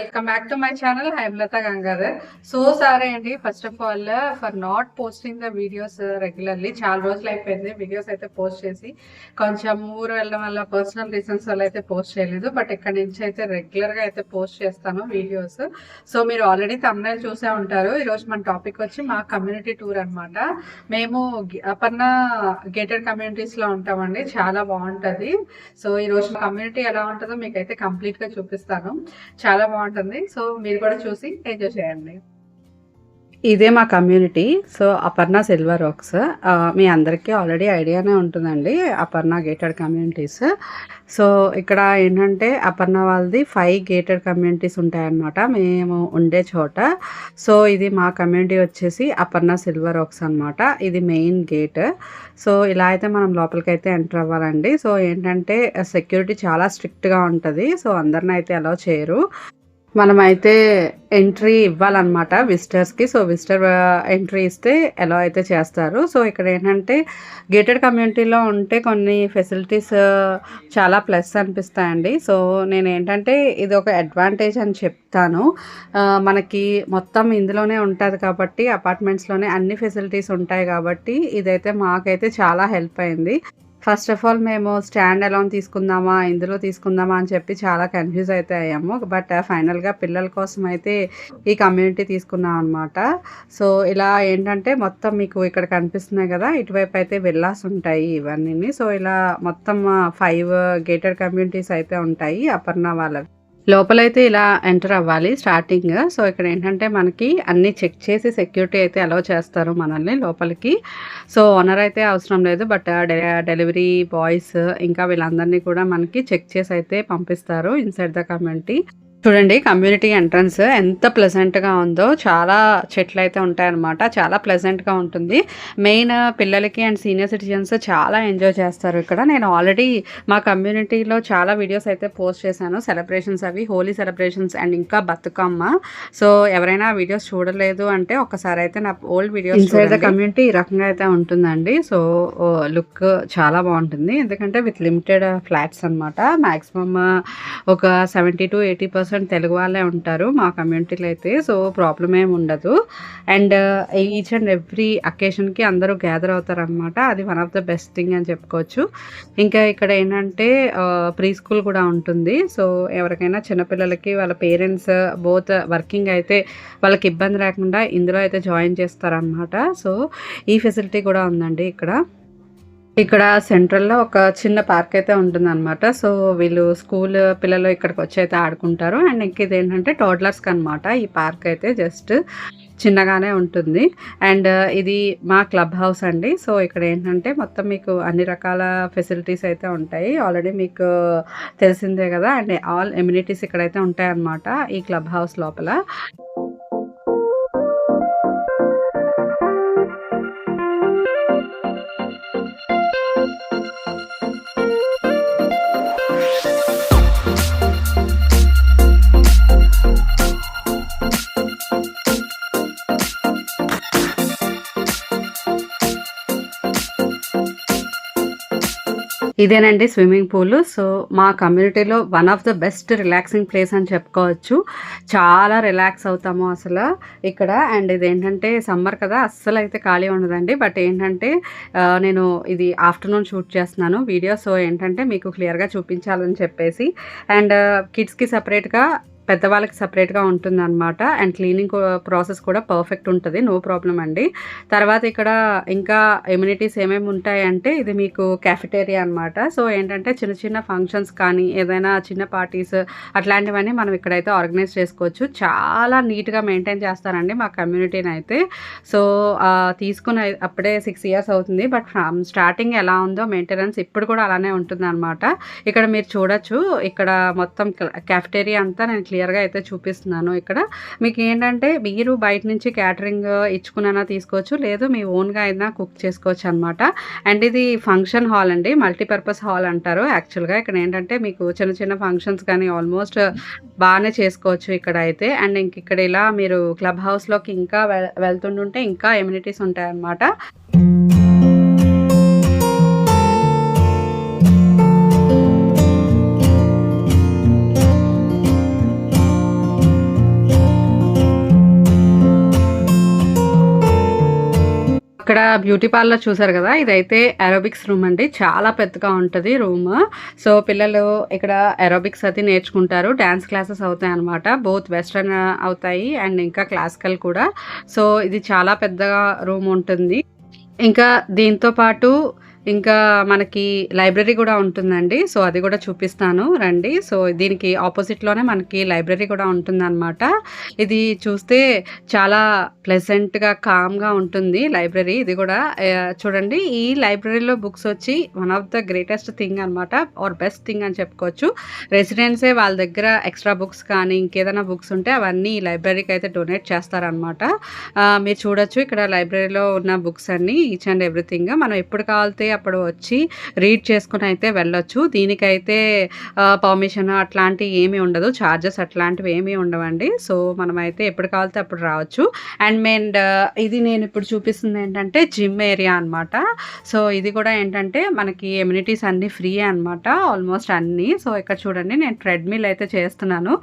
Welcome back to my channel Hemalatha Gangadhar. So sorry అండి, first of all for not posting the videos regularly. చాలా రోజులు అయిపోయింది videos అయితే post చేసి. కొంచెం ఊరు వెళ్ళడం వల్ల పర్సనల్ రీజన్స్ వల్ల అయితే పోస్ట్ చేయలేదు. బట్ ఇక్కడ నుంచి అయితే రెగ్యులర్గా అయితే పోస్ట్ చేస్తాను వీడియోస్. సో మీరు ఆల్రెడీ థంబ్నెయిల్ చూసే ఉంటారు. ఈరోజు మన టాపిక్ వచ్చి మా కమ్యూనిటీ టూర్ అనమాట. మేము అపర్ణ గేటెడ్ కమ్యూనిటీస్లో ఉంటామండి. చాలా బాగుంటుంది. సో ఈరోజు కమ్యూనిటీ ఎలా ఉంటుందో మీకైతే కంప్లీట్గా చూపిస్తాను. చాలా బాగుంటుంది. సో మీరు కూడా చూసి ఎంజాయ్ చేయండి. ఇదే మా community. So Aparna silver works, మీ అందరికీ ఆల్రెడీ ఐడియానే ఉంటుందండి అపర్ణ గేటెడ్ కమ్యూనిటీస్. సో ఇక్కడ ఏంటంటే అపర్ణ వాళ్ళది 5 గేటెడ్ కమ్యూనిటీస్ ఉంటాయన్నమాట మేము ఉండే చోట. సో ఇది మా కమ్యూనిటీ వచ్చేసి అపర్ణ సిల్వర్ వర్క్స్ అనమాట. ఇది మెయిన్ గేట్. సో ఇలా అయితే మనం లోపలికి అయితే ఎంటర్ అవ్వాలండి. సో ఏంటంటే సెక్యూరిటీ చాలా స్ట్రిక్ట్గా ఉంటుంది. సో అందరిని అయితే అలౌ చేయరు. మనమైతే ఎంట్రీ ఇవ్వాలన్నమాట విజిటర్స్కి. సో విజిటర్ ఎంట్రీ ఇస్తే ఎలా అయితే చేస్తారు. సో ఇక్కడ ఏంటంటే గేటెడ్ కమ్యూనిటీలో ఉంటే కొన్ని ఫెసిలిటీస్ చాలా ప్లస్ అనిపిస్తాయండి. సో నేను ఏంటంటే ఇది ఒక అడ్వాంటేజ్ అని చెప్తాను. మనకి మొత్తం ఇందులోనే ఉంటుంది కాబట్టి అపార్ట్మెంట్స్లోనే అన్ని ఫెసిలిటీస్ ఉంటాయి కాబట్టి ఇదైతే మాకైతే చాలా హెల్ప్ అయింది. ఫస్ట్ ఆఫ్ ఆల్ మేము స్టాండ్ అలోన్ తీసుకుందామా ఇందులో తీసుకుందామా అని చెప్పి చాలా కన్ఫ్యూజ్ అయితే అయ్యాము. బట్ ఫైనల్గా పిల్లల కోసం అయితే ఈ కమ్యూనిటీ తీసుకున్నాం అనమాట. సో ఇలా ఏంటంటే మొత్తం మీకు ఇక్కడ కనిపిస్తున్నాయి కదా, ఇటువైపు అయితే విల్లాస్ ఉంటాయి ఇవన్నీ. సో ఇలా మొత్తం 5 గేటెడ్ కమ్యూనిటీస్ అయితే ఉంటాయి అపర్ణ వాళ్ళవి. లోపలైతే ఇలా ఎంటర్ అవ్వాలి స్టార్టింగ్. సో ఇక్కడ ఏంటంటే మనకి అన్నీ చెక్ చేసి సెక్యూరిటీ అయితే అలౌ చేస్తారు మనల్ని లోపలికి. సో ఓనర్ అయితే అవసరం లేదు, బట్ డెలివరీ బాయ్స్ ఇంకా వీళ్ళందరినీ కూడా మనకి చెక్ చేసి అయితే పంపిస్తారు ఇన్సైడ్ ద కమ్యూనిటీ. చూడండి కమ్యూనిటీ ఎంట్రన్స్ ఎంత ప్లెజెంట్గా ఉందో. చాలా చెట్లు అయితే ఉంటాయన్నమాట. చాలా ప్లెజెంట్గా ఉంటుంది. మెయిన్ పిల్లలకి అండ్ సీనియర్ సిటిజన్స్ చాలా ఎంజాయ్ చేస్తారు ఇక్కడ. నేను ఆల్రెడీ మా కమ్యూనిటీలో చాలా వీడియోస్ అయితే పోస్ట్ చేశాను. సెలబ్రేషన్స్ అవి హోలీ సెలబ్రేషన్స్ అండ్ ఇంకా బతుకమ్మ. సో ఎవరైనా వీడియోస్ చూడలేదు అంటే ఒకసారి అయితే నా old videos inside the community ఈ రకంగా అయితే ఉంటుందండి. సో లుక్ చాలా బాగుంటుంది. ఎందుకంటే విత్ లిమిటెడ్ ఫ్లాట్స్ అనమాట. మ్యాక్సిమమ్ ఒక 70 to 80% తెలుగు వాళ్ళే ఉంటారు మా కమ్యూనిటీలో అయితే. సో ప్రాబ్లం ఏమి ఉండదు. అండ్ ఈచ్ అండ్ ఎవ్రీ అకేషన్కి అందరూ గ్యాదర్ అవుతారు అనమాట. అది one of the best thing అని చెప్పుకోవచ్చు. ఇంకా ఇక్కడ ఏంటంటే ప్రీ స్కూల్ కూడా ఉంటుంది. సో ఎవరికైనా చిన్నపిల్లలకి వాళ్ళ పేరెంట్స్ బోత్ వర్కింగ్ అయితే వాళ్ళకి ఇబ్బంది లేకుండా ఇందులో అయితే జాయిన్ చేస్తారనమాట. సో ఈ ఫెసిలిటీ కూడా ఉందండి ఇక్కడ సెంట్రల్లో ఒక చిన్న పార్క్ అయితే ఉంటుందన్నమాట. సో వీళ్ళు స్కూల్ పిల్లలు ఇక్కడికి వచ్చి అయితే ఆడుకుంటారు. అండ్ ఇంక ఇది ఏంటంటే టోడ్లర్స్కి అనమాట. ఈ పార్క్ అయితే జస్ట్ చిన్నగానే ఉంటుంది. అండ్ ఇది మా క్లబ్ హౌస్ అండి. సో ఇక్కడ ఏంటంటే మొత్తం మీకు అన్ని రకాల ఫెసిలిటీస్ అయితే ఉంటాయి. ఆల్రెడీ మీకు తెలిసిందే కదా. అండ్ ఆల్ ఎమ్యూనిటీస్ ఇక్కడైతే ఉంటాయన్నమాట ఈ క్లబ్ హౌస్ లోపల. ఇదేనండి స్విమ్మింగ్ పూల్. సో మా కమ్యూనిటీలో one of the best relaxing place అని చెప్పుకోవచ్చు. చాలా రిలాక్స్ అవుతాము అసలు ఇక్కడ. అండ్ ఇదేంటంటే సమ్మర్ కదా, అస్సలు అయితే ఖాళీ ఉండదండి. బట్ ఏంటంటే నేను ఇది ఆఫ్టర్నూన్ షూట్ చేస్తున్నాను వీడియో. సో ఏంటంటే మీకు క్లియర్గా చూపించాలని చెప్పేసి. అండ్ కిడ్స్కి సపరేట్గా పెద్దవాళ్ళకి సపరేట్గా ఉంటుందన్నమాట. అండ్ క్లీనింగ్ ప్రాసెస్ కూడా పర్ఫెక్ట్ ఉంటుంది, నో ప్రాబ్లం అండి. తర్వాత ఇక్కడ ఇంకా ఎమ్యూనిటీస్ ఏమేమి ఉంటాయంటే ఇది మీకు క్యాఫెటేరియా అనమాట. సో ఏంటంటే చిన్న చిన్న ఫంక్షన్స్ కానీ ఏదైనా చిన్న పార్టీస్ అట్లాంటివన్నీ మనం ఇక్కడైతే ఆర్గనైజ్ చేసుకోవచ్చు. చాలా నీట్గా మెయింటైన్ చేస్తారండి మా కమ్యూనిటీని అయితే. సో తీసుకున్న అప్పుడే 6 years అవుతుంది. బట్ స్టార్టింగ్ ఎలా ఉందో మెయింటెనెన్స్ ఇప్పుడు కూడా అలానే ఉంటుంది అనమాట. ఇక్కడ మీరు చూడొచ్చు. ఇక్కడ మొత్తం క్యాఫెటేరియా అంతా నేను క్లియర్గా అయితే చూపిస్తున్నాను. ఇక్కడ మీకు ఏంటంటే మీరు బయట నుంచి క్యాటరింగ్ ఇచ్చుకున్నా తీసుకోవచ్చు, లేదు మీ ఓన్గా అయినా కుక్ చేసుకోవచ్చు అనమాట. అండ్ ఇది ఫంక్షన్ హాల్ అండి, మల్టీపర్పస్ హాల్ అంటారు యాక్చువల్గా. ఇక్కడ ఏంటంటే మీకు చిన్న చిన్న ఫంక్షన్స్ కానీ ఆల్మోస్ట్ బాగానే చేసుకోవచ్చు ఇక్కడ అయితే. అండ్ ఇక్కడ ఇలా మీరు క్లబ్ హౌస్లోకి ఇంకా వెళ్తుంటుంటే ఇంకా ఎమ్యూనిటీస్ ఉంటాయన్నమాట. ఇక్కడ బ్యూటీ పార్లర్ చూసారు కదా, ఇదైతే ఏరోబిక్స్ రూమ్ అండి. చాలా పెద్దగా ఉంటుంది రూమ్. సో పిల్లలు ఇక్కడ ఏరోబిక్స్ అది నేర్చుకుంటారు. డ్యాన్స్ క్లాసెస్ అవుతాయి అనమాట. బోత్ వెస్ట్రన్ అవుతాయి అండ్ ఇంకా క్లాసికల్ కూడా. సో ఇది చాలా పెద్దగా రూమ్ ఉంటుంది. ఇంకా దీంతో పాటు ఇంకా మనకి లైబ్రరీ కూడా ఉంటుందండి. సో అది కూడా చూపిస్తాను రండి. సో దీనికి ఆపోజిట్లోనే మనకి లైబ్రరీ కూడా ఉంటుందన్నమాట. ఇది చూస్తే చాలా ప్లెజెంట్గా కామ్గా ఉంటుంది లైబ్రరీ. ఇది కూడా చూడండి, ఈ లైబ్రరీలో బుక్స్ వచ్చి one of the greatest thing అనమాట, ఆర్ బెస్ట్ థింగ్ అని చెప్పుకోవచ్చు. రెసిడెన్సే వాళ్ళ దగ్గర ఎక్స్ట్రా బుక్స్ కానీ ఇంకేదైనా బుక్స్ ఉంటే అవన్నీ ఈ లైబ్రరీకి అయితే డొనేట్ చేస్తారనమాట. మీరు చూడొచ్చు ఇక్కడ లైబ్రరీలో ఉన్న బుక్స్ అన్నీ ఈచ్ అండ్ ఎవ్రీథింగ్. మనం ఎప్పుడు కావాలితే అప్పుడు వచ్చి రీడ్ చేసుకుని అయితే వెళ్ళొచ్చు. దీనికైతే పర్మిషన్ అట్లాంటివి ఏమీ ఉండదు, ఛార్జెస్ అట్లాంటివి ఏమీ ఉండవండి. సో మనమైతే ఎప్పుడు కావాలితే అప్పుడు రావచ్చు. అండ్ ఇది నేను ఇప్పుడు చూపిస్తుంది ఏంటంటే జిమ్ ఏరియా అనమాట. సో ఇది కూడా ఏంటంటే మనకి ఎమ్యూనిటీస్ అన్నీ ఫ్రీ అనమాట, ఆల్మోస్ట్ అన్నీ. సో ఇక్కడ చూడండి, నేను ట్రెడ్మిల్ అయితే చేస్తున్నాను.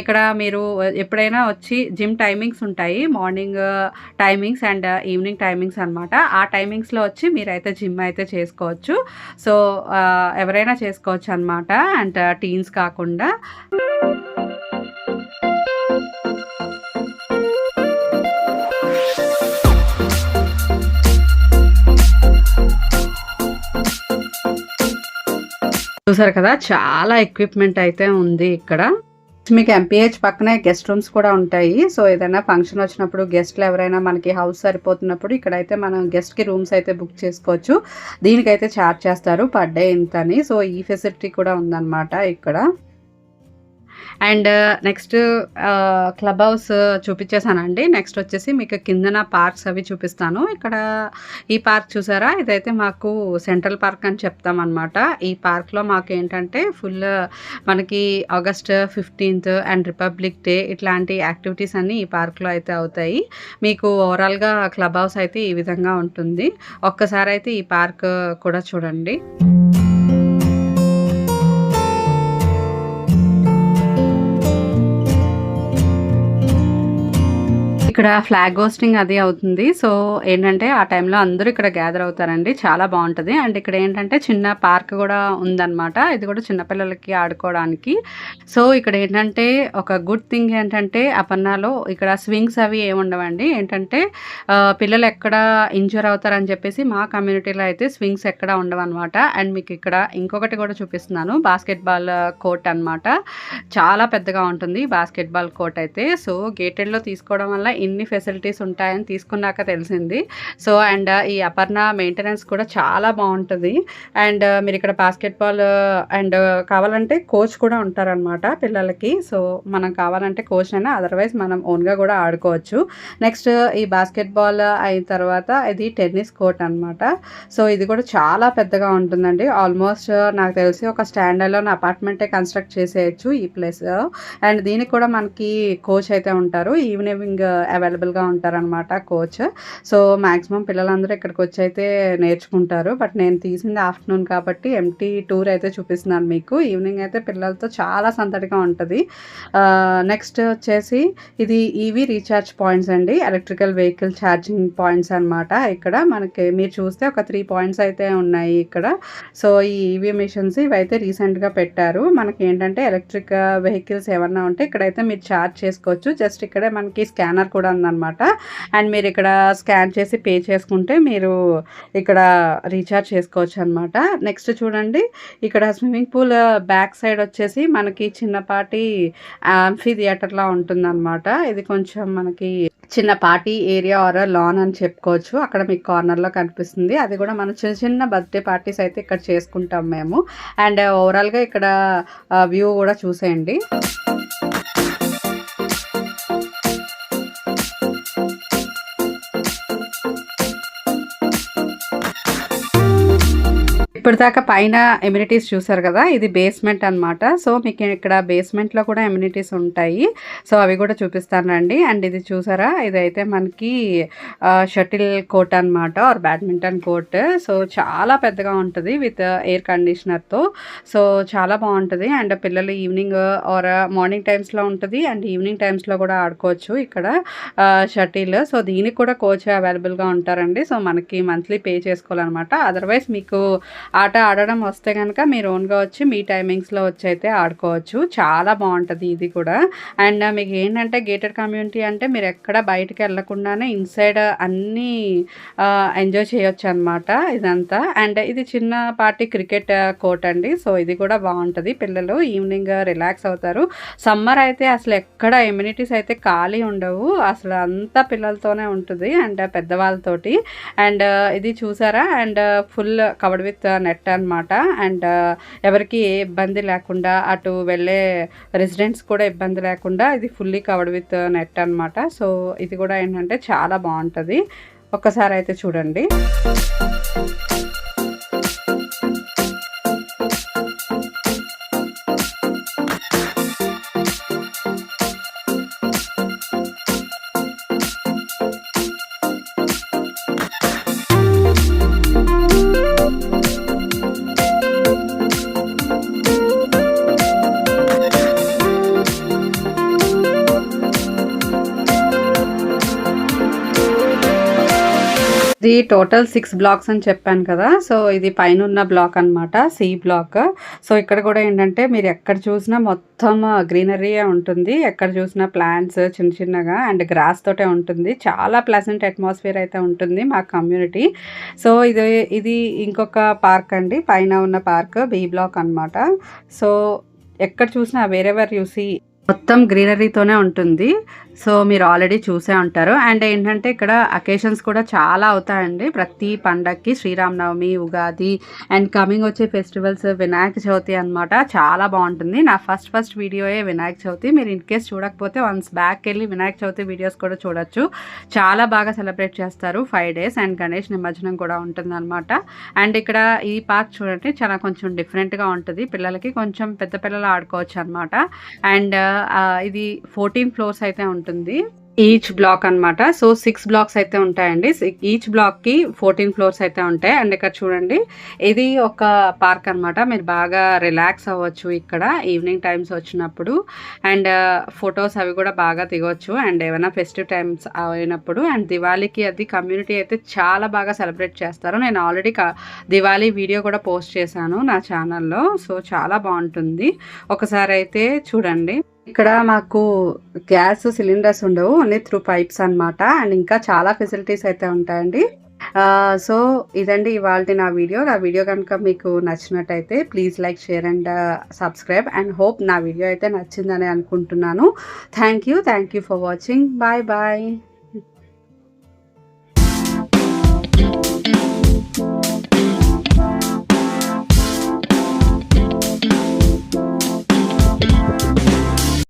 ఇక్కడ మీరు ఎప్పుడైనా వచ్చి జిమ్ టైమింగ్స్ ఉంటాయి, morning timings and evening timings అనమాట. ఆ టైమింగ్స్లో వచ్చి మీరైతే జిమ్ అయితే చేసుకోవచ్చు. సో ఎవరైనా చేసుకోవచ్చు అనమాట, అండ్ టీన్స్ కాకుండా. చూసారు కదా, చాలా ఎక్విప్మెంట్ అయితే ఉంది ఇక్కడ. మీకు ఎంపీహెచ్ పక్కనే గెస్ట్ రూమ్స్ కూడా ఉంటాయి. సో ఏదైనా ఫంక్షన్ వచ్చినప్పుడు గెస్ట్లు ఎవరైనా మనకి హౌస్ సరిపోతున్నప్పుడు ఇక్కడైతే మనం గెస్ట్కి రూమ్స్ అయితే బుక్ చేసుకోవచ్చు. దీనికైతే ఛార్జ్ చేస్తారు పర్ డే ఇంతని. సో ఈ ఫెసిలిటీ కూడా ఉందన్నమాట ఇక్కడ. అండ్ నెక్స్ట్ క్లబ్ హౌస్ చూపించేసానండి. నెక్స్ట్ వచ్చేసి మీకు కిందన పార్క్స్ అవి చూపిస్తాను. ఇక్కడ ఈ పార్క్ చూసారా, ఇదైతే మాకు సెంట్రల్ పార్క్ అని చెప్తామన్నమాట. ఈ పార్క్లో మాకు ఏంటంటే ఫుల్ మనకి August 15th and republic day ఇట్లాంటి యాక్టివిటీస్ అన్నీ ఈ పార్క్లో అయితే అవుతాయి. మీకు ఓవరాల్గా క్లబ్ హౌస్ అయితే ఈ విధంగా ఉంటుంది. ఒక్కసారి అయితే ఈ పార్క్ కూడా చూడండి. ఇక్కడ ఫ్లాగ్ హోస్టింగ్ అది అవుతుంది. సో ఏంటంటే ఆ టైంలో అందరూ ఇక్కడ గ్యాదర్ అవుతారండి, చాలా బాగుంటుంది. అండ్ ఇక్కడ ఏంటంటే చిన్న పార్క్ కూడా ఉందన్నమాట. ఇది కూడా చిన్నపిల్లలకి ఆడుకోవడానికి. సో ఇక్కడ ఏంటంటే ఒక గుడ్ థింగ్ ఏంటంటే అపర్ణాలో ఇక్కడ స్వింగ్స్ అవి ఏముండవండి. ఏంటంటే పిల్లలు ఎక్కడ ఇంజూర్ అవుతారని చెప్పేసి మా కమ్యూనిటీలో అయితే స్వింగ్స్ ఎక్కడ ఉండవన్నమాట. అండ్ మీకు ఇక్కడ ఇంకొకటి కూడా చూపిస్తున్నాను, బాస్కెట్బాల్ కోర్ట్ అనమాట. చాలా పెద్దగా ఉంటుంది బాస్కెట్బాల్ కోర్ట్ అయితే. సో గేటెడ్లో తీసుకోవడం వల్ల ఇన్ని ఫెసిలిటీస్ ఉంటాయని తీసుకున్నాక తెలిసింది. సో అండ్ ఈ అపర్ణ మెయింటెనెన్స్ కూడా చాలా బాగుంటుంది. అండ్ మీరు ఇక్కడ బాస్కెట్బాల్ అండ్ కావాలంటే కోచ్ కూడా ఉంటారనమాట పిల్లలకి. సో మనం కావాలంటే కోచ్ అయినా, అదర్వైజ్ మనం ఓన్గా కూడా ఆడుకోవచ్చు. నెక్స్ట్ ఈ బాస్కెట్బాల్ అయిన తర్వాత ఇది టెన్నిస్ కోర్ట్ అనమాట. సో ఇది కూడా చాలా పెద్దగా ఉంటుందండి. ఆల్మోస్ట్ నాకు తెలిసి ఒక స్టాండర్డ్లోని అపార్ట్మెంటే కన్స్ట్రక్ట్ చేసేయచ్చు ఈ ప్లేస్. అండ్ దీనికి కూడా మనకి కోచ్ అయితే ఉంటారు, ఈవినింగ్ అవైలబుల్గా ఉంటారనమాట కోచ్. సో మ్యాక్సిమం పిల్లలందరూ ఇక్కడికి వచ్చి అయితే నేర్చుకుంటారు. బట్ నేను తీసింది ఆఫ్టర్నూన్ కాబట్టి ఎంటీ టూర్ అయితే చూపిస్తున్నాను మీకు. ఈవినింగ్ అయితే పిల్లలతో చాలా సందడిగా ఉంటుంది. నెక్స్ట్ వచ్చేసి ఇది ఈవీ రీఛార్జ్ పాయింట్స్ అండి, ఎలక్ట్రికల్ వెహికల్ ఛార్జింగ్ పాయింట్స్ అనమాట. ఇక్కడ మనకి మీరు చూస్తే ఒక 3 పాయింట్స్ అయితే ఉన్నాయి ఇక్కడ. సో ఈ ఈవీ మిషన్స్ ఇవైతే రీసెంట్గా పెట్టారు. మనకి ఏంటంటే ఎలక్ట్రిక్ వెహికల్స్ ఏమన్నా ఉంటే ఇక్కడైతే మీరు ఛార్జ్ చేసుకోవచ్చు. జస్ట్ ఇక్కడే మనకి స్కానర్ కూడా ఉందన్నమాట. అండ్ మీరు ఇక్కడ స్కాన్ చేసి పే చేసుకుంటే మీరు ఇక్కడ రీఛార్జ్ చేసుకోవచ్చు అనమాట. నెక్స్ట్ చూడండి, ఇక్కడ స్విమ్మింగ్ పూల్ బ్యాక్ సైడ్ వచ్చేసి మనకి చిన్నపాటి యాంఫీ థియేటర్లా ఉంటుందన్నమాట. ఇది కొంచెం మనకి చిన్న పార్టీ ఏరియా ఆర్ లాన్ అని చెప్పుకోవచ్చు. అక్కడ మీకు కార్నర్లో కనిపిస్తుంది. అది కూడా మన చిన్న చిన్న బర్త్డే పార్టీస్ అయితే ఇక్కడ చేసుకుంటాం మేము. అండ్ ఓవరాల్గా ఇక్కడ వ్యూ కూడా చూసేయండి. ఇప్పటిదాకా పైన ఎమ్యూనిటీస్ చూసారు కదా, ఇది బేస్మెంట్ అనమాట. సో మీకు ఇక్కడ బేస్మెంట్లో కూడా ఎమ్యూనిటీస్ ఉంటాయి. సో అవి కూడా చూపిస్తానండి. అండ్ ఇది చూసారా, ఇదైతే మనకి షటిల్ కోర్ట్ అనమాట, ఆర్ బ్యాడ్మింటన్ కోర్ట్. సో చాలా పెద్దగా ఉంటుంది విత్ ఎయిర్ కండిషనర్తో. సో చాలా బాగుంటుంది. అండ్ పిల్లలు ఈవినింగ్ ఆర్ మార్నింగ్ టైమ్స్లో ఉంటుంది, అండ్ ఈవినింగ్ టైమ్స్లో కూడా ఆడుకోవచ్చు ఇక్కడ షటిల్. సో దీనికి కూడా కోచ్ అవైలబుల్గా ఉంటారండి. సో మనకి మంత్లీ పే చేసుకోవాలన్నమాట. అదర్వైజ్ మీకు ఆట ఆడడం వస్తే కనుక మీరు ఓన్గా వచ్చి మీ టైమింగ్స్లో వచ్చి అయితే ఆడుకోవచ్చు. చాలా బాగుంటుంది ఇది కూడా. అండ్ మీకు ఏంటంటే గేటెడ్ కమ్యూనిటీ అంటే మీరు ఎక్కడ బయటకు వెళ్ళకుండానే ఇన్సైడ్ అన్నీ ఎంజాయ్ చేయొచ్చు అనమాట ఇదంతా. అండ్ ఇది చిన్న పార్టీ క్రికెట్ కోర్ట్ అండి. సో ఇది కూడా బాగుంటుంది, పిల్లలు ఈవినింగ్ రిలాక్స్ అవుతారు. సమ్మర్ అయితే అసలు ఎక్కడ ఎమ్యూనిటీస్ అయితే ఖాళీ ఉండవు, అసలు అంతా పిల్లలతోనే ఉంటుంది అండ్ పెద్దవాళ్ళతోటి. అండ్ ఇది చూసారా, and full covered with net అనమాట. అండ్ ఎవరికి ఏ ఇబ్బంది లేకుండా, అటు వెళ్ళే రెసిడెంట్స్ కూడా ఇబ్బంది లేకుండా ఇది ఫుల్లీ కవర్డ్ విత్ నెట్ అనమాట. సో ఇది కూడా ఏంటంటే చాలా బాగుంటుంది, ఒక్కసారి అయితే చూడండి. ఇది టోటల్ 6 బ్లాక్స్ అని చెప్పాను కదా. సో ఇది పైన ఉన్న బ్లాక్ అనమాట, సి బ్లాక్. సో ఇక్కడ కూడా ఏంటంటే మీరు ఎక్కడ చూసినా మొత్తం గ్రీనరీయే ఉంటుంది, ఎక్కడ చూసినా ప్లాంట్స్ చిన్న చిన్నగా అండ్ గ్రాస్ తోటే ఉంటుంది. చాలా ప్లెజెంట్ అట్మాస్ఫియర్ అయితే ఉంటుంది మా కమ్యూనిటీ. సో ఇది ఇంకొక పార్క్ అండి, పైన ఉన్న పార్క్ బి బ్లాక్ అనమాట. సో ఎక్కడ చూసినా వేరెవర్ యూ సీ మొత్తం గ్రీనరీతోనే ఉంటుంది. సో మీరు ఆల్రెడీ చూసే ఉంటారు. అండ్ ఏంటంటే ఇక్కడ అకేషన్స్ కూడా చాలా అవుతాయండి ప్రతి పండగకి, శ్రీరామనవమి, ఉగాది అండ్ కమింగ్ వచ్చే ఫెస్టివల్స్, వినాయక చవితి అనమాట. చాలా బాగుంటుంది. నా ఫస్ట్ వీడియోయే వినాయక చవితి. మీరు ఇన్ కేస్ చూడకపోతే వన్స్ బ్యాక్ వెళ్ళి వినాయక చవితి వీడియోస్ కూడా చూడొచ్చు. చాలా బాగా సెలబ్రేట్ చేస్తారు 5 days. అండ్ గణేష్ నిమజ్జనం కూడా ఉంటుంది అనమాట. అండ్ ఇక్కడ ఈ పార్క్ చూడండి, చాలా కొంచెం డిఫరెంట్గా ఉంటుంది, పిల్లలకి కొంచెం పెద్ద పిల్లలు ఆడుకోవచ్చు అనమాట. అండ్ ఇది 14 floors అయితే ఉంటుంది ఈచ్ బ్లాక్ అనమాట. సో 6 blocks అయితే ఉంటాయండి. ఈచ్ బ్లాక్కి 14 floors అయితే ఉంటాయి. అండ్ ఇక్కడ చూడండి, ఇది ఒక పార్క్ అనమాట. మీరు బాగా రిలాక్స్ అవ్వచ్చు ఇక్కడ ఈవినింగ్ టైమ్స్ వచ్చినప్పుడు. అండ్ ఫొటోస్ అవి కూడా బాగా దిగవచ్చు అండ్ ఏమైనా ఫెస్టివ్ టైమ్స్ అయినప్పుడు. అండ్ దివాళీకి అది కమ్యూనిటీ అయితే చాలా బాగా సెలబ్రేట్ చేస్తారు. నేను ఆల్రెడీ దివాళీ వీడియో కూడా పోస్ట్ చేశాను నా ఛానల్లో. సో చాలా బాగుంటుంది, ఒకసారి అయితే చూడండి. ఇక్కడ మాకు గ్యాస్ సిలిండర్స్ ఉండవు, ఓన్లీ త్రూ పైప్స్ అనమాట. అండ్ ఇంకా చాలా ఫెసిలిటీస్ అయితే ఉంటాయండి. సో ఇదండి ఇవాళ నా వీడియో కనుక మీకు నచ్చినట్టయితే please like, share and subscribe. And hope నా వీడియో అయితే నచ్చిందని అనుకుంటున్నాను. Thank you for watching. Bye.